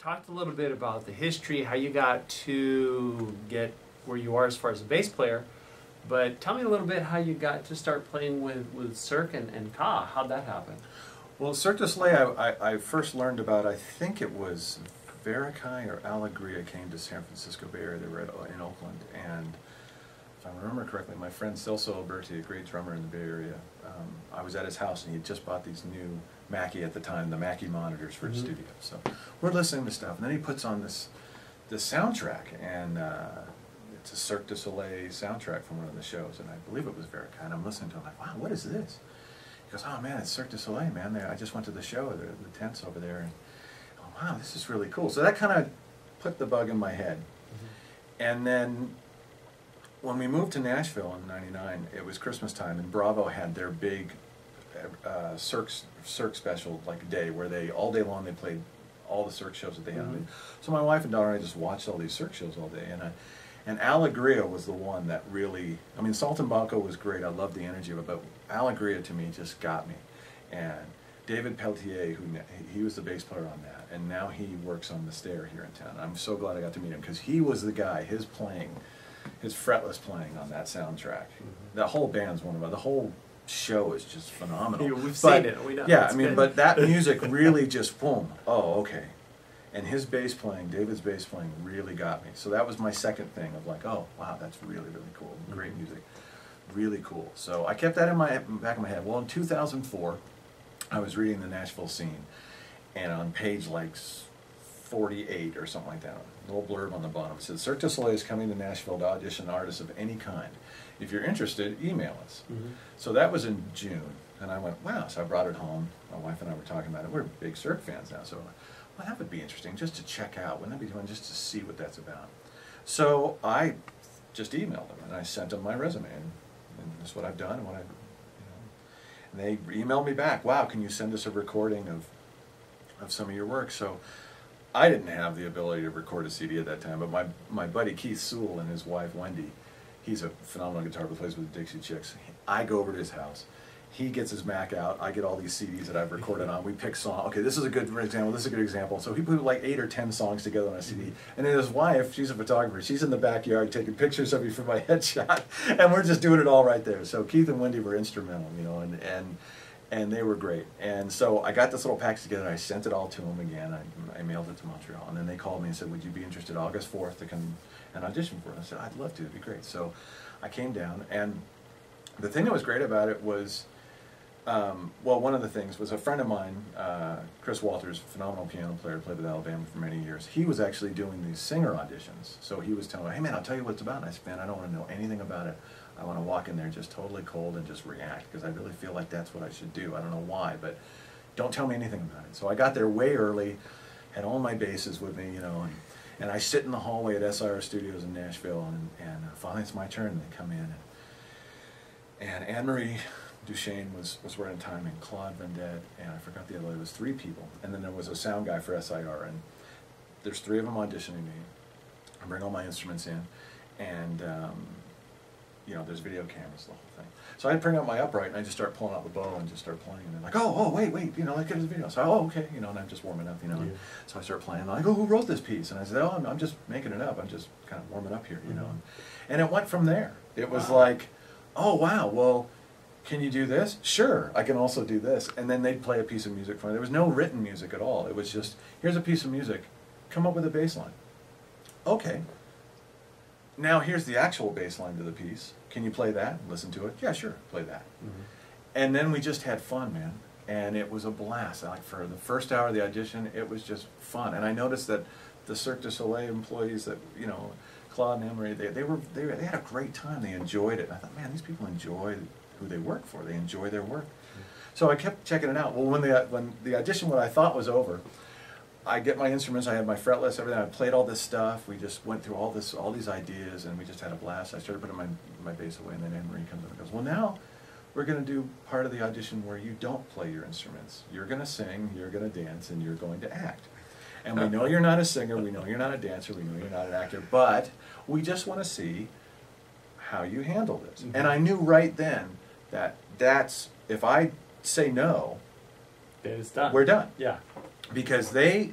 talked a little bit about the history, how you got to get where you are as far as a bass player, but tell me a little bit how you got to start playing with Cirque and Ka. How'd that happen? Well, Cirque du Soleil, I first learned about, I think it was Verikai or Alegria came to San Francisco Bay Area. They were in Oakland, and if I remember correctly, my friend Celso Alberti, a great drummer in the Bay Area, I was at his house and he had just bought these new Mackie at the time, the Mackie monitors for his studio. So we're listening to stuff, and then he puts on this soundtrack, and it's a Cirque du Soleil soundtrack from one of the shows, and I believe it was Verikai, and I'm listening to it, I'm like, wow, what is this? He goes, oh man, it's Cirque du Soleil, man. I just went to the show, the tents over there, and oh, wow, this is really cool. So that kind of put the bug in my head. And then when we moved to Nashville in '99, it was Christmas time, and Bravo had their big Cirque special like day where they all day long they played all the Cirque shows that they had. So my wife and daughter and I just watched all these Cirque shows all day, and Alegria was the one that really, I mean, Saltimbanco was great, I loved the energy of it, but Alegria to me just got me. And David Pelletier, he was the bass player on that, and now he works on the Stair here in town. I'm so glad I got to meet him, because he was the guy, his fretless playing on that soundtrack. The whole band's one of the whole show is just phenomenal. We've seen it, we know. Yeah, I mean, but that music really just, boom, oh, okay. And his bass playing, David's bass playing really got me. So that was my second thing of like, oh, wow, that's really, really cool. Great music. Really cool. So I kept that in my back of my head. Well, in 2004, I was reading the Nashville Scene, and on page like 48 or something like that, a little blurb on the bottom, it says, Cirque du Soleil is coming to Nashville to audition artists of any kind. If you're interested, email us. So that was in June, and I went, wow. So I brought it home. My wife and I were talking about it. We're big Cirque fans now, so well, that would be interesting just to check out. Wouldn't that be fun just to see what that's about? So I just emailed them, and I sent them my resume, and that's what I've done, and what I've, and they emailed me back, wow, can you send us a recording of some of your work? So I didn't have the ability to record a CD at that time, but my buddy Keith Sewell and his wife Wendy, he's a phenomenal guitar player, plays with the Dixie Chicks. I go over to his house. He gets his Mac out. I get all these CDs that I've recorded on. We pick songs. Okay, this is a good example. This is a good example. So he put like 8 or 10 songs together on a CD. And then his wife, she's a photographer. She's in the backyard taking pictures of me for my headshot. And we're just doing it all right there. So Keith and Wendy were instrumental, you know, and they were great. And so I got this little package together. I sent it all to them again. I mailed it to Montreal. And then they called me and said, would you be interested August 4th to come and audition for it? I said, I'd love to. It'd be great. So I came down. And the thing that was great about it was, well, one of the things was a friend of mine, Chris Walters, phenomenal piano player, played with Alabama for many years. He was actually doing these singer auditions. So he was telling me, hey man, I'll tell you what it's about. And I said, man, I don't want to know anything about it. I want to walk in there just totally cold and just react, because I really feel like that's what I should do. I don't know why, but don't tell me anything about it. So I got there way early, had all my basses with me, you know, and I sit in the hallway at SIR Studios in Nashville, and finally it's my turn, and they come in, and Anne-Marie Duchesne was right in time, and Claude Vendet, and I forgot the other. It was 3 people, and then there was a sound guy for SIR, and there's 3 of them auditioning me. I bring all my instruments in, and you know, there's video cameras, the whole thing. So I bring out my upright, and I just start pulling out the bow and just start playing, and they're like, oh, wait, you know, let's get to the video. So, oh, okay, you know, and I'm just warming up, you know. Yeah. So I start playing, and I go, who wrote this piece? And I said, oh, I'm just making it up. I'm just kind of warming up here, you know. And it went from there. It was like, oh, wow, well, can you do this? Sure, I can also do this. And then they'd play a piece of music for me. There was no written music at all. It was just, here's a piece of music. Come up with a bass line. Okay. Now here's the actual bass line to the piece. Can you play that? Listen to it? Yeah, sure, play that. And then we just had fun, man. And it was a blast. Like for the first hour of the audition, it was just fun. And I noticed that the Cirque du Soleil employees that, you know, Claude and Emery, they had a great time. They enjoyed it. And I thought, man, these people enjoy who they work for. They enjoy their work. So I kept checking it out. Well, when the audition, what I thought was over, I get my instruments, I had my fretless, everything. I played all this stuff. We just went through all these ideas, and we just had a blast. I started putting my bass away, and then Anne-Marie comes up and goes, well, now we're going to do part of the audition where you don't play your instruments. You're going to sing, you're going to dance, and you're going to act. And we know you're not a singer, we know you're not a dancer, we know you're not an actor, but we just want to see how you handle this. And I knew right then that if I say no, then it's done. We're done. Yeah. Because they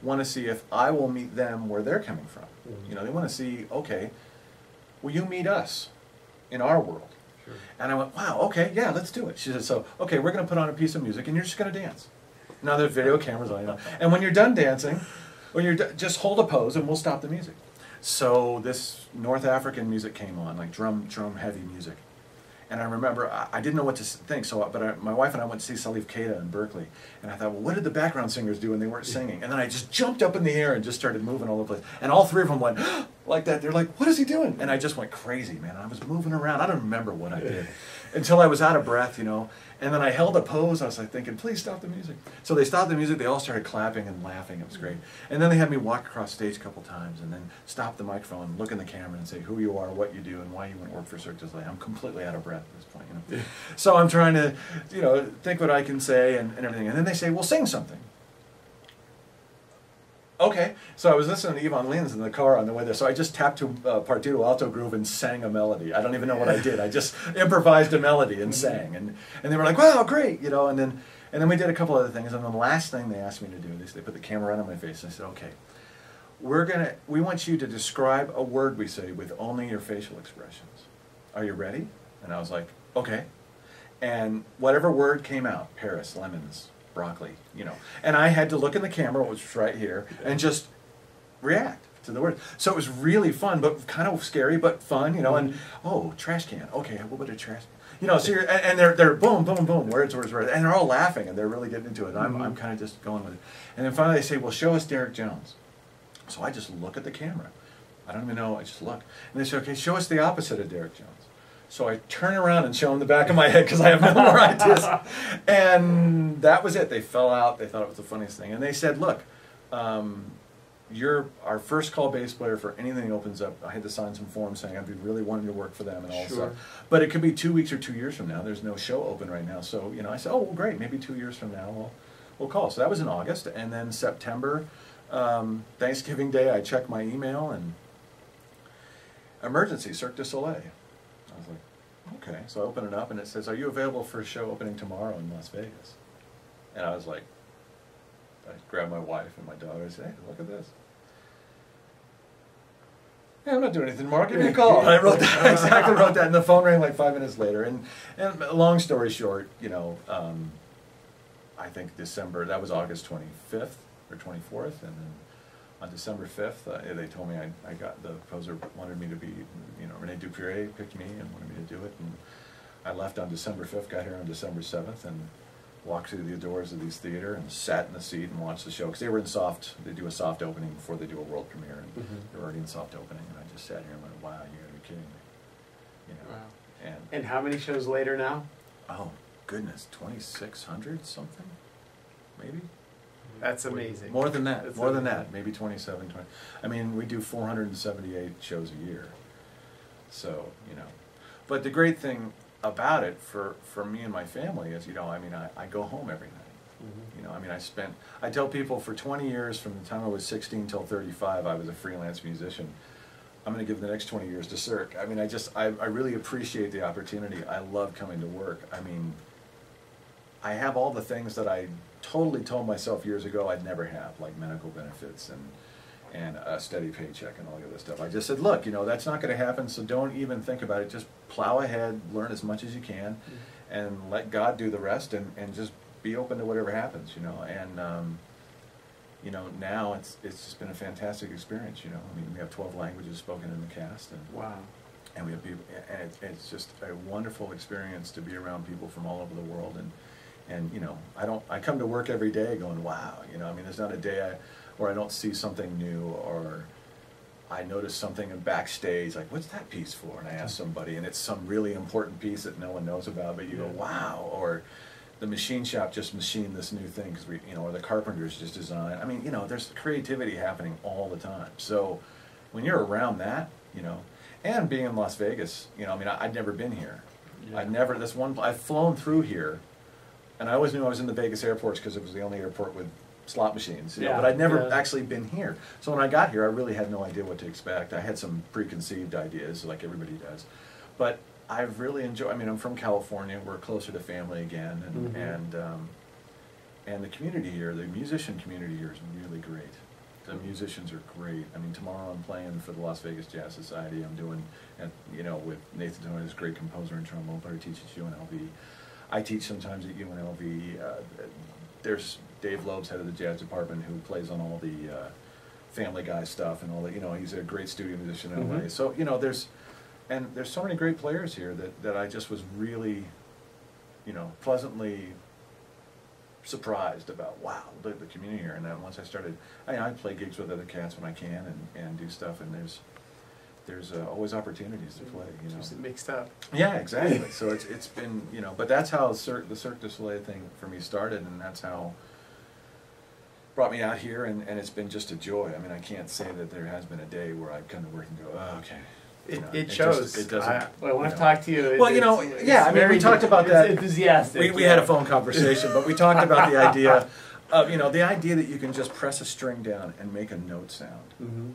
want to see if I will meet them where they're coming from. You know, they want to see, okay, will you meet us in our world? Sure. And I went, wow, okay, yeah, let's do it. She said, so, okay, we're going to put on a piece of music and you're just going to dance. Now there's video cameras on, you know. And when you're done dancing, just hold a pose and we'll stop the music. So this North African music came on, like drum heavy music. And I remember, I didn't know what to think, so my wife and I went to see Salif Keita in Berkeley. And I thought, well, what did the background singers do when they weren't singing? And then I just jumped up in the air and just started moving all over the place. And all three of them went like that. They're like, what is he doing? And I just went crazy, man. I was moving around. I don't remember what I did until I was out of breath, you know. And then I held a pose. I was like thinking, please stop the music. So they stopped the music. They all started clapping and laughing. It was great. And then they had me walk across stage a couple times and then stop the microphone, look in the camera and say who you are, what you do, and why you went to work for Cirque du Soleil. I'm completely out of breath at this point, you know. So I'm trying to, you know, think what I can say and everything. And then they say, well, sing something. Okay, so I was listening to Yvonne Lins in the car on the way there, so I just tapped to Partito Alto Groove and sang a melody. I don't even know what I did. I just improvised a melody and sang, and they were like, wow, great, you know, and then we did a couple other things, and then the last thing they asked me to do, they put the camera right on my face, and I said, okay, we want you to describe a word we say with only your facial expressions. Are you ready? And I was like, okay. And whatever word came out, Paris, lemons, broccoli, you know. And I had to look in the camera, which was right here, and just react to the word. So it was really fun, but kind of scary, but fun, you know. And oh, trash can. Okay, what about a trash can? You know, so they're boom, boom, boom, words, and they're all laughing, and they're really getting into it. And I'm kind of just going with it. And then finally they say, well, show us Derek Jones. So I just look at the camera. I don't even know, I just look. And they say, okay, show us the opposite of Derek Jones. So I turn around and show them the back of my head because I have no more ideas. And that was it. They fell out. They thought it was the funniest thing. And they said, look, you're our first call bass player for anything that opens up. I had to sign some forms saying I'd be really wanting to work for them and all Sure. stuff. But it could be 2 weeks or 2 years from now. There's no show open right now. So, you know, I said, oh, well, great. Maybe 2 years from now we'll call. So that was in August. And then September, Thanksgiving Day, I checked my email and emergency, Cirque du Soleil. I was like, okay. So I open it up and it says, are you available for a show opening tomorrow in Las Vegas? And I was like, I grabbed my wife and my daughter and said, hey, look at this. Yeah, I'm not doing anything tomorrow. Give me a call. And I wrote that. I exactly wrote that. And the phone rang like 5 minutes later. And long story short, you know, I think December, that was August 25th or 24th. And then on December 5th, they told me I got, the composer wanted me to be, you know, Rene Dupuret picked me and wanted me to do it. And I left on December 5th, got here on December 7th, and walked through the doors of this theater and sat in the seat and watched the show. Because they were in soft, they do a soft opening before they do a world premiere. And they were already in soft opening. And I just sat here and went, wow, you gotta be kidding me. You know, wow. And how many shows later now? Oh, goodness, 2,600 something, maybe? That's amazing. More than that. That's more amazing. than that. Maybe 27, 20. I mean, we do 478 shows a year. So, you know. But the great thing about it for me and my family is, you know, I mean, I go home every night. You know, I mean, I tell people for 20 years, from the time I was 16 till 35, I was a freelance musician. I'm going to give the next 20 years to Cirque. I mean, I really appreciate the opportunity. I love coming to work. I mean, I have all the things that I totally told myself years ago I'd never have, like medical benefits and a steady paycheck and all the other stuff. I just said, look, you know, that's not going to happen, so don't even think about it. Just plow ahead, learn as much as you can, and let God do the rest, and just be open to whatever happens, you know. And you know, now it's just been a fantastic experience, you know. I mean, we have 12 languages spoken in the cast, and wow. And we have people, and it's just a wonderful experience to be around people from all over the world. And you know, I come to work every day going, wow, you know, I mean, there's not a day where I don't see something new, or I notice something in backstage, like, what's that piece for? And I ask somebody, and it's some really important piece that no one knows about, but you go, wow. Or the machine shop just machined this new thing, because we, you know, or the carpenters just designed. I mean, you know, there's creativity happening all the time. So when you're around that, you know, and being in Las Vegas, you know, I mean, I'd never been here. Yeah. I've flown through here, and I always knew I was in the Vegas airports because it was the only airport with slot machines, you know, but I'd never actually been here. So when I got here, I really had no idea what to expect. I had some preconceived ideas, like everybody does. But I've really enjoyed, I mean, I'm from California. We're closer to family again. And the community here, the musician community here is really great. The musicians are great. I mean, tomorrow I'm playing for the Las Vegas Jazz Society. I'm doing, with Nathan Tony, this great composer and trombone player, teaches UNLV. I teach sometimes at UNLV. There's Dave Loeb's head of the jazz department who plays on all the Family Guy stuff and all that. He's a great studio musician in LA. So there's so many great players here that I just was really, pleasantly surprised about. Wow, the community here. And then once I started, I play gigs with other cats when I can and do stuff. And there's always opportunities to play. Just mixed up. Yeah, exactly. So it's been but that's how the Cirque du Soleil thing for me started, and that's how brought me out here, and it's been just a joy. I mean, I can't say that there has been a day where I've come to work and go, oh, okay. It shows. It doesn't. When I've talked to you, yeah. I mean, we talked about that. Enthusiastic. We had a phone conversation, but we talked about the idea of the idea that you can just press a string down and make a note sound. Mm-hmm.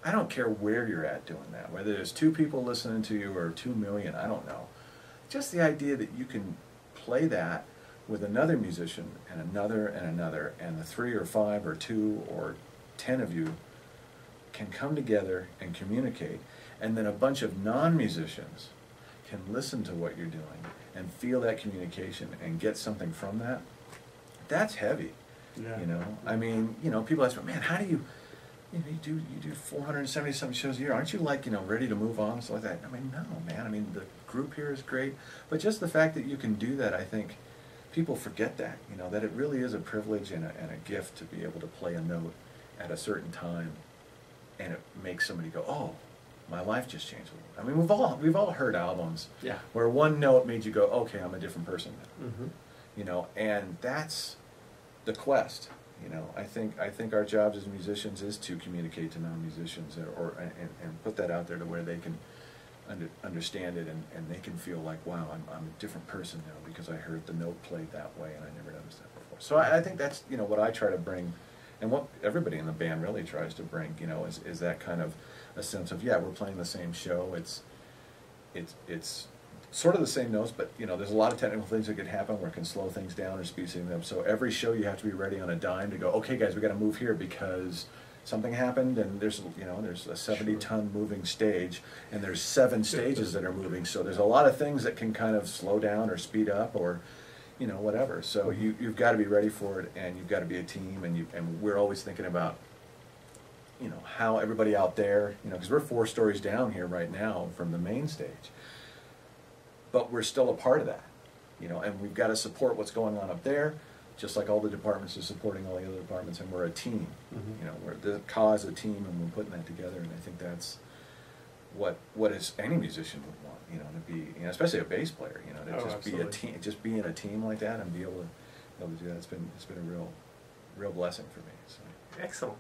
I don't care where you're at doing that, whether there's 2 people listening to you or 2 million. I don't know. Just the idea that you can play that with another musician and another, and the 3 or 5 or 2 or 10 of you can come together and communicate, and then a bunch of non-musicians can listen to what you're doing and feel that communication and get something from that. That's heavy. Yeah. I mean, people ask me, man, how do you do 470-something shows a year? Aren't you ready to move on and stuff like that? I mean, no, man. I mean, the group here is great, but just the fact that you can do that, I think people forget that. That it really is a privilege and a gift to be able to play a note at a certain time, and it makes somebody go, oh, my life just changed a little. I mean, we've all heard albums where one note made you go, okay, I'm a different person now. Mm-hmm. And that's the quest. I think our jobs as musicians is to communicate to non-musicians and put that out there to where they can understand it and they can feel like, wow, I'm a different person now because I heard the note played that way and I never noticed that before. So I think that's what I try to bring, and what everybody in the band really tries to bring, is that kind of a sense of, we're playing the same show. It's sort of the same notes, but there's a lot of technical things that could happen where it can slow things down or speed things up. So every show you have to be ready on a dime to go, okay guys, we got to move here because something happened, and there's a 70-ton moving stage, and there's 7 stages that are moving. So there's a lot of things that can kind of slow down or speed up or whatever. So you've got to be ready for it, and you've got to be a team, and we're always thinking about how everybody out there, because we're 4 stories down here right now from the main stage. But we're still a part of that, and we've got to support what's going on up there, just like all the departments are supporting all the other departments, and we're a team. Mm-hmm. We're the cause a team, and we're putting that together, and I think that's what is any musician would want, to be, especially a bass player, to just absolutely. be a team, just be in a team like that and be able to do that. It's been a real blessing for me. So. Excellent.